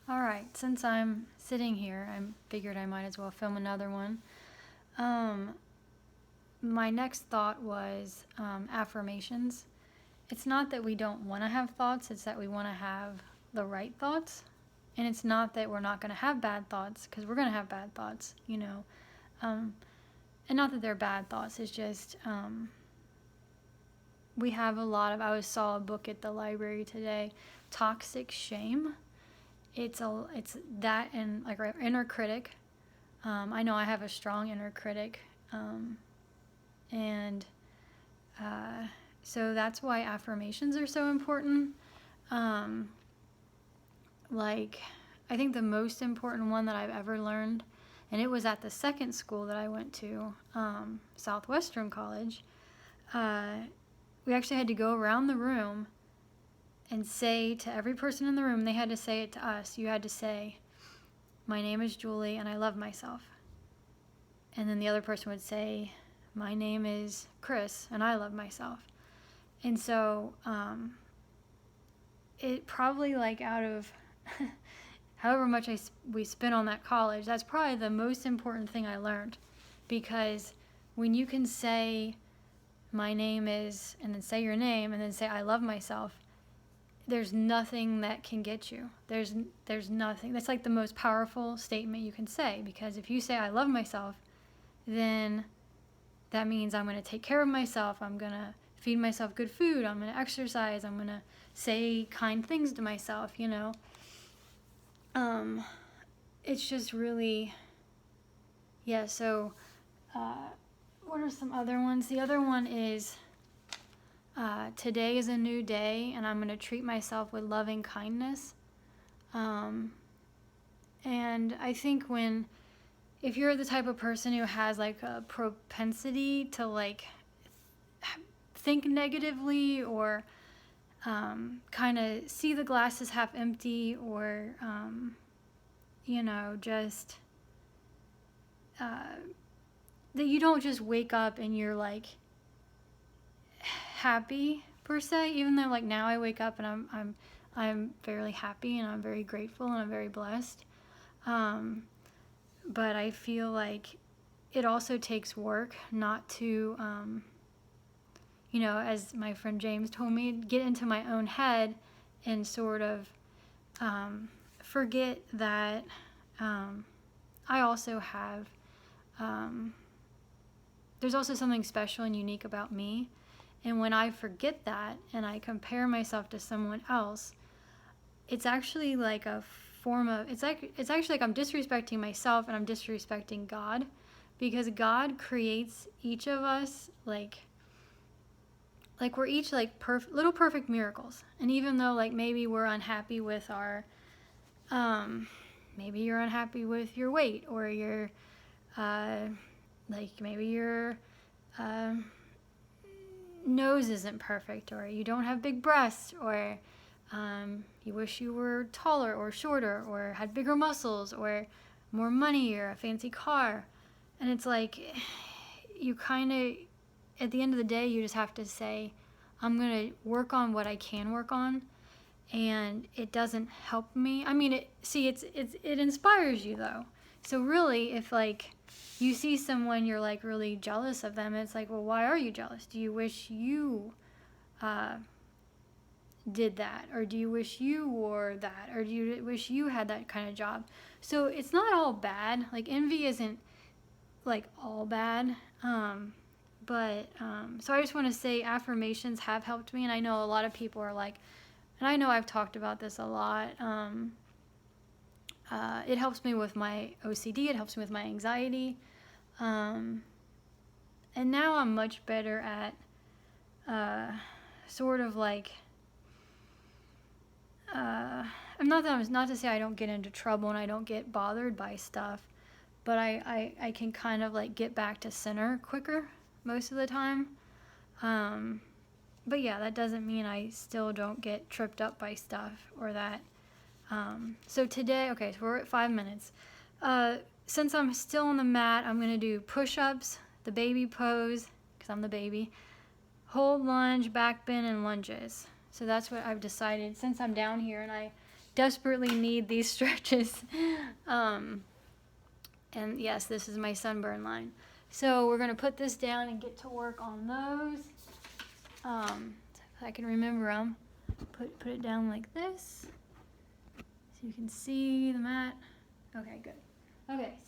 All right, since I'm sitting here, I figured I might as well film another one. Um, my next thought was affirmations. It's not that we don't want to have thoughts, it's that we want to have the right thoughts. And it's not that we're not going to have bad thoughts, because we're going to have bad thoughts, you know. Um, and not that they're bad thoughts, it's just we have a lot of, I saw a book at the library today, Toxic Shame. It's that and like our inner critic. I know I have a strong inner critic, and so that's why affirmations are so important. Like, I think the most important one that I've ever learned, and it was at the second school that I went to, Southwestern College. We actually had to go around the room and say to every person in the room, they had to say it to us. You had to say, "My name is Julie and I love myself." And then the other person would say, "My name is Chris and I love myself." And so it probably, like, out of however much we spent on that college, that's probably the most important thing I learned. Because when you can say, "My name is," and then say your name, and then say, "I love myself," there's nothing that can get you. There's nothing. That's like the most powerful statement you can say, because if you say, "I love myself," then that means I'm going to take care of myself. I'm going to feed myself good food. I'm going to exercise. I'm going to say kind things to myself, you know. It's just really, yeah, so what are some other ones? The other one is, today is a new day, and I'm going to treat myself with loving kindness. And I think if you're the type of person who has like a propensity to like think negatively, or kind of see the glass as half empty, or you know, just that you don't just wake up and you're like happy per se, even though like now I wake up and I'm fairly happy and I'm very grateful and I'm very blessed. But I feel like it also takes work not to, you know, as my friend James told me, get into my own head and sort of forget that I also have, there's also something special and unique about me. And when I forget that and I compare myself to someone else, it's actually like a form of, it's actually like I'm disrespecting myself and I'm disrespecting God, because God creates each of us like we're each like little perfect miracles. And even though like maybe we're unhappy with our, maybe you're unhappy with your weight, or your, like maybe your nose isn't perfect, or you don't have big breasts, or you wish you were taller or shorter or had bigger muscles or more money or a fancy car. And it's like, you kind of, at the end of the day, you just have to say, I'm going to work on what I can work on. And it doesn't help me. I mean, it inspires you though. So really, if like you see someone, you're like really jealous of them, it's like, well, why are you jealous? Do you wish you did that? Or do you wish you wore that? Or do you wish you had that kind of job? So it's not all bad. Like, envy isn't like all bad. So I just want to say affirmations have helped me. And I know a lot of people are like, and I know I've talked about this a lot. It helps me with my OCD. It helps me with my anxiety. And now I'm much better at sort of like, not to say I don't get into trouble and I don't get bothered by stuff, but I can kind of like get back to center quicker most of the time. But yeah, that doesn't mean I still don't get tripped up by stuff, or that. So today, okay, so we're at 5 minutes. Since I'm still on the mat, I'm going to do push-ups, the baby pose, because I'm the baby, hold, lunge, back bend, and lunges. So that's what I've decided. Since I'm down here and I desperately need these stretches. And yes, this is my sunburn line. So we're going to put this down and get to work on those. If I can remember them. Put it down like this so you can see the mat. Okay, good. Okay, so